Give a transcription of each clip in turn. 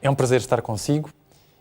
É um prazer estar consigo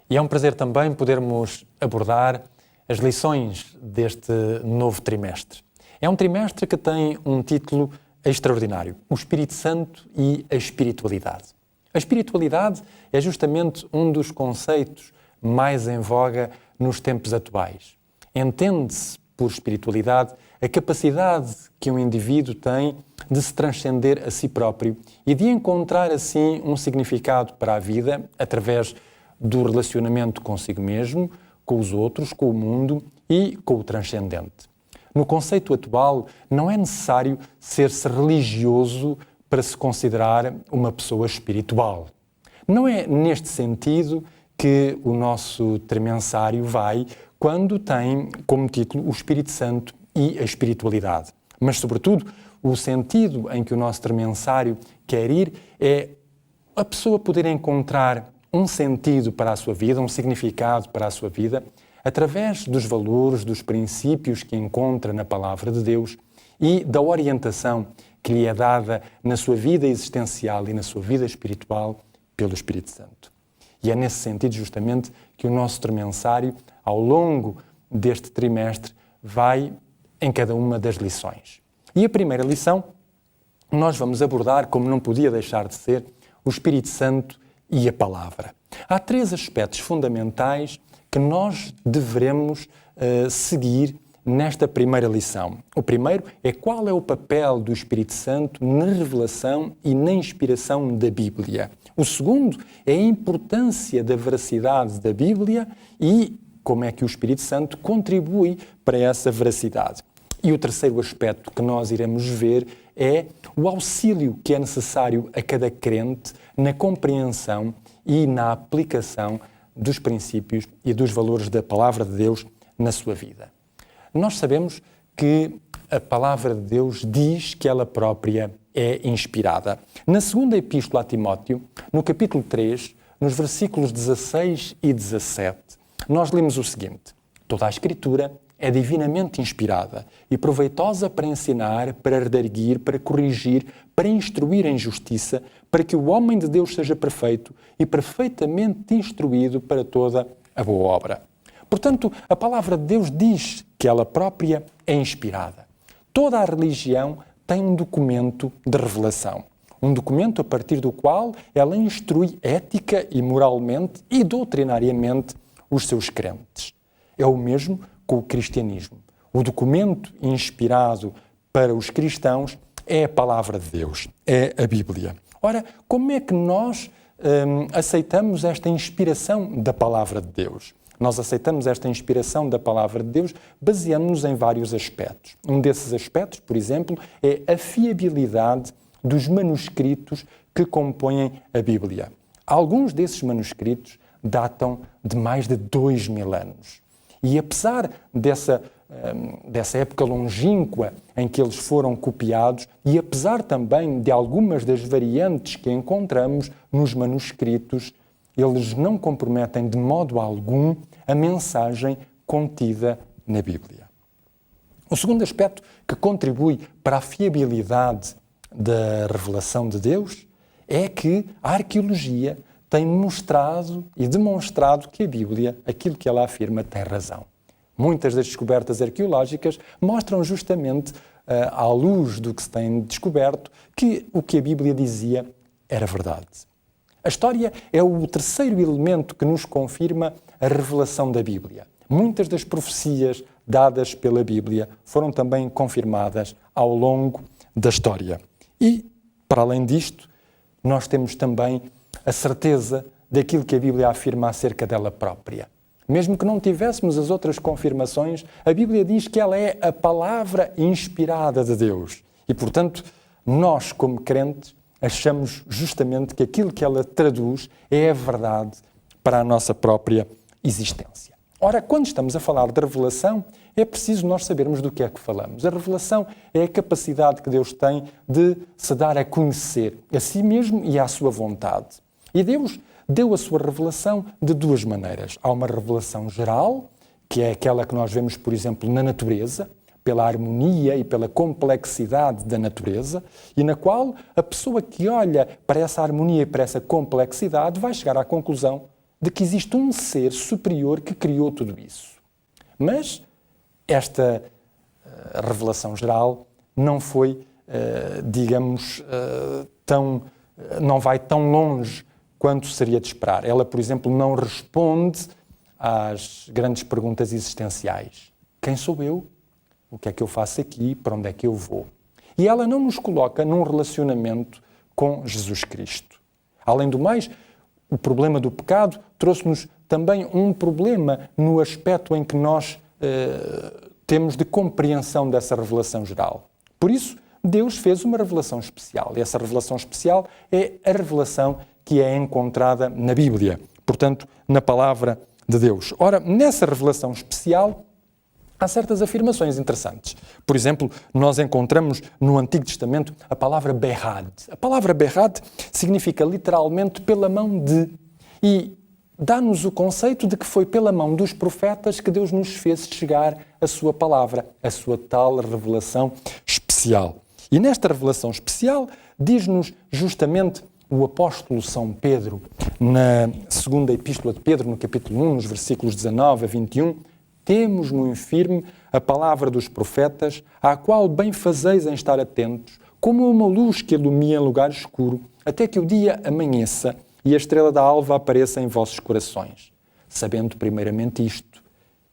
e é um prazer também podermos abordar as lições deste novo trimestre. É um trimestre que tem um título extraordinário: o Espírito Santo e a espiritualidade. A espiritualidade é justamente um dos conceitos mais em voga nos tempos atuais. Entende-se por espiritualidade a capacidade que um indivíduo tem de se transcender a si próprio e de encontrar assim um significado para a vida através do relacionamento consigo mesmo, com os outros, com o mundo e com o transcendente. No conceito atual, não é necessário ser-se religioso para se considerar uma pessoa espiritual. Não é neste sentido que o nosso tremensário vai quando tem como título o Espírito Santo e a espiritualidade. Mas, sobretudo, o sentido em que o nosso tremensário quer ir é a pessoa poder encontrar um sentido para a sua vida, um significado para a sua vida, através dos valores, dos princípios que encontra na Palavra de Deus e da orientação que lhe é dada na sua vida existencial e na sua vida espiritual pelo Espírito Santo. E é nesse sentido, justamente, que o nosso tremensário, ao longo deste trimestre, vai em cada uma das lições. E a primeira lição, nós vamos abordar, como não podia deixar de ser, o Espírito Santo e a Palavra. Há três aspectos fundamentais que nós devemos seguir nesta primeira lição. O primeiro é qual é o papel do Espírito Santo na revelação e na inspiração da Bíblia. O segundo é a importância da veracidade da Bíblia e como é que o Espírito Santo contribui para essa veracidade. E o terceiro aspecto que nós iremos ver é o auxílio que é necessário a cada crente na compreensão e na aplicação dos princípios e dos valores da Palavra de Deus na sua vida. Nós sabemos que a Palavra de Deus diz que ela própria é inspirada. Na segunda Epístola a Timóteo, no capítulo 3, nos versículos 16 e 17, nós lemos o seguinte: toda a Escritura é divinamente inspirada e proveitosa para ensinar, para redarguir, para corrigir, para instruir em justiça, para que o homem de Deus seja perfeito e perfeitamente instruído para toda a boa obra. Portanto, a Palavra de Deus diz que ela própria é inspirada. Toda a religião tem um documento de revelação. Um documento a partir do qual ela instrui ética e moralmente e doutrinariamente os seus crentes. É o mesmo com o cristianismo. O documento inspirado para os cristãos é a Palavra de Deus, é a Bíblia. Ora, como é que nós aceitamos esta inspiração da Palavra de Deus? Nós aceitamos esta inspiração da Palavra de Deus baseando-nos em vários aspectos. Um desses aspectos, por exemplo, é a fiabilidade dos manuscritos que compõem a Bíblia. Alguns desses manuscritos datam de mais de 2000 anos. E apesar dessa época longínqua em que eles foram copiados e apesar também de algumas das variantes que encontramos nos manuscritos, eles não comprometem de modo algum a mensagem contida na Bíblia. O segundo aspecto que contribui para a fiabilidade da revelação de Deus é que a arqueologia tem mostrado e demonstrado que a Bíblia, aquilo que ela afirma, tem razão. Muitas das descobertas arqueológicas mostram justamente, à luz do que se tem descoberto, que o que a Bíblia dizia era verdade. A história é o terceiro elemento que nos confirma a revelação da Bíblia. Muitas das profecias dadas pela Bíblia foram também confirmadas ao longo da história. E, para além disto, nós temos também a certeza daquilo que a Bíblia afirma acerca dela própria. Mesmo que não tivéssemos as outras confirmações, a Bíblia diz que ela é a palavra inspirada de Deus. E, portanto, nós, como crentes, achamos justamente que aquilo que ela traduz é a verdade para a nossa própria existência. Ora, quando estamos a falar de revelação, é preciso nós sabermos do que é que falamos. A revelação é a capacidade que Deus tem de se dar a conhecer a si mesmo e à sua vontade. E Deus deu a sua revelação de duas maneiras. Há uma revelação geral, que é aquela que nós vemos, por exemplo, na natureza. pela harmonia e pela complexidade da natureza, e na qual a pessoa que olha para essa harmonia e para essa complexidade vai chegar à conclusão de que existe um ser superior que criou tudo isso. Mas esta revelação geral não foi, não vai tão longe quanto seria de esperar. Ela, por exemplo, não responde às grandes perguntas existenciais. Quem sou eu? O que é que eu faço aqui? Para onde é que eu vou? E ela não nos coloca num relacionamento com Jesus Cristo. Além do mais, o problema do pecado trouxe-nos também um problema no aspecto em que nós temos de compreensão dessa revelação geral. Por isso, Deus fez uma revelação especial. E essa revelação especial é a revelação que é encontrada na Bíblia, portanto, na Palavra de Deus. Ora, nessa revelação especial, há certas afirmações interessantes. Por exemplo, nós encontramos no Antigo Testamento a palavra berad. A palavra berad significa literalmente pela mão de. E dá-nos o conceito de que foi pela mão dos profetas que Deus nos fez chegar a sua palavra, a sua tal revelação especial. E nesta revelação especial, diz-nos justamente o apóstolo São Pedro, na segunda epístola de Pedro, no capítulo 1, nos versículos 19 a 21, temos no infirme a palavra dos profetas, à qual bem fazeis em estar atentos, como uma luz que ilumina em lugar escuro, até que o dia amanheça e a estrela da alva apareça em vossos corações. Sabendo primeiramente isto,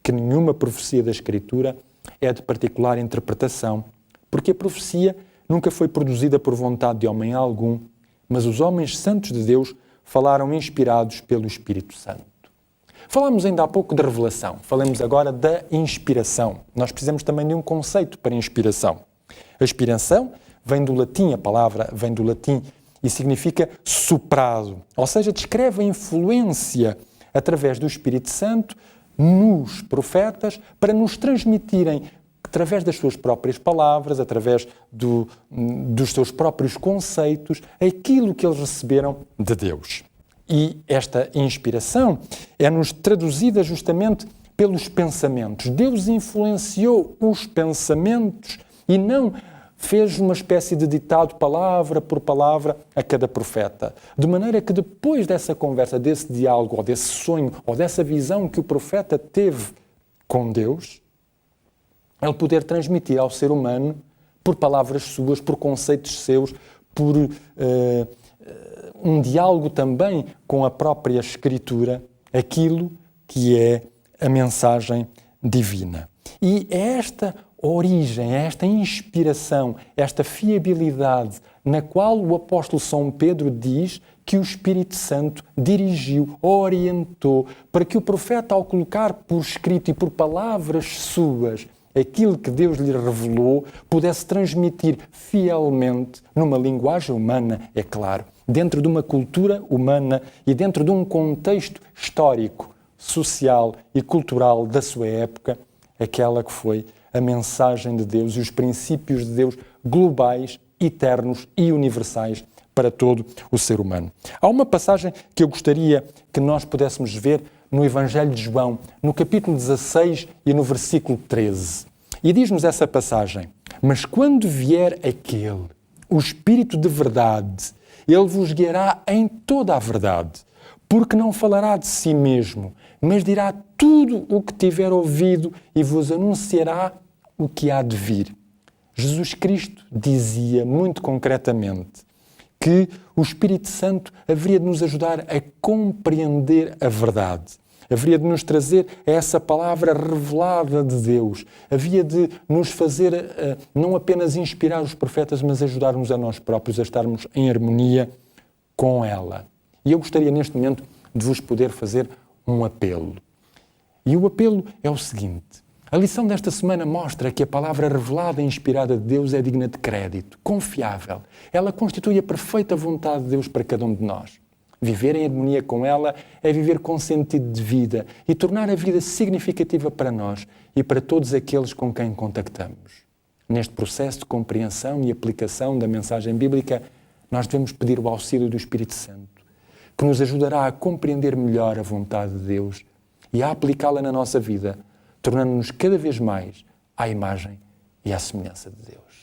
que nenhuma profecia da Escritura é de particular interpretação, porque a profecia nunca foi produzida por vontade de homem algum, mas os homens santos de Deus falaram inspirados pelo Espírito Santo. Falámos ainda há pouco de revelação, falamos agora da inspiração. Nós precisamos também de um conceito para inspiração. A inspiração vem do latim, a palavra vem do latim e significa soprado, ou seja, descreve a influência através do Espírito Santo nos profetas para nos transmitirem, através das suas próprias palavras, através dos seus próprios conceitos, aquilo que eles receberam de Deus. E esta inspiração é-nos traduzida justamente pelos pensamentos. Deus influenciou os pensamentos e não fez uma espécie de ditado palavra por palavra a cada profeta. De maneira que depois dessa conversa, desse diálogo, ou desse sonho, ou dessa visão que o profeta teve com Deus, ele poder transmitir ao ser humano, por palavras suas, por conceitos seus, por um diálogo também com a própria Escritura, aquilo que é a mensagem divina. E é esta origem, é esta inspiração, esta fiabilidade na qual o apóstolo São Pedro diz que o Espírito Santo dirigiu, orientou, para que o profeta, ao colocar por escrito e por palavras suas aquilo que Deus lhe revelou, pudesse transmitir fielmente, numa linguagem humana, é claro, dentro de uma cultura humana e dentro de um contexto histórico, social e cultural da sua época, aquela que foi a mensagem de Deus e os princípios de Deus globais, eternos e universais para todo o ser humano. Há uma passagem que eu gostaria que nós pudéssemos ver no Evangelho de João, no capítulo 16 e no versículo 13. E diz-nos essa passagem: mas quando vier aquele, o Espírito de verdade, ele vos guiará em toda a verdade, porque não falará de si mesmo, mas dirá tudo o que tiver ouvido e vos anunciará o que há de vir. Jesus Cristo dizia muito concretamente que o Espírito Santo haveria de nos ajudar a compreender a verdade. Haveria de nos trazer essa palavra revelada de Deus. Havia de nos fazer não apenas inspirar os profetas, mas ajudar-nos a nós próprios a estarmos em harmonia com ela. E eu gostaria neste momento de vos poder fazer um apelo. E o apelo é o seguinte: a lição desta semana mostra que a palavra revelada e inspirada de Deus é digna de crédito, confiável. Ela constitui a perfeita vontade de Deus para cada um de nós. Viver em harmonia com ela é viver com sentido de vida e tornar a vida significativa para nós e para todos aqueles com quem contactamos. Neste processo de compreensão e aplicação da mensagem bíblica, nós devemos pedir o auxílio do Espírito Santo, que nos ajudará a compreender melhor a vontade de Deus e a aplicá-la na nossa vida, tornando-nos cada vez mais à imagem e à semelhança de Deus.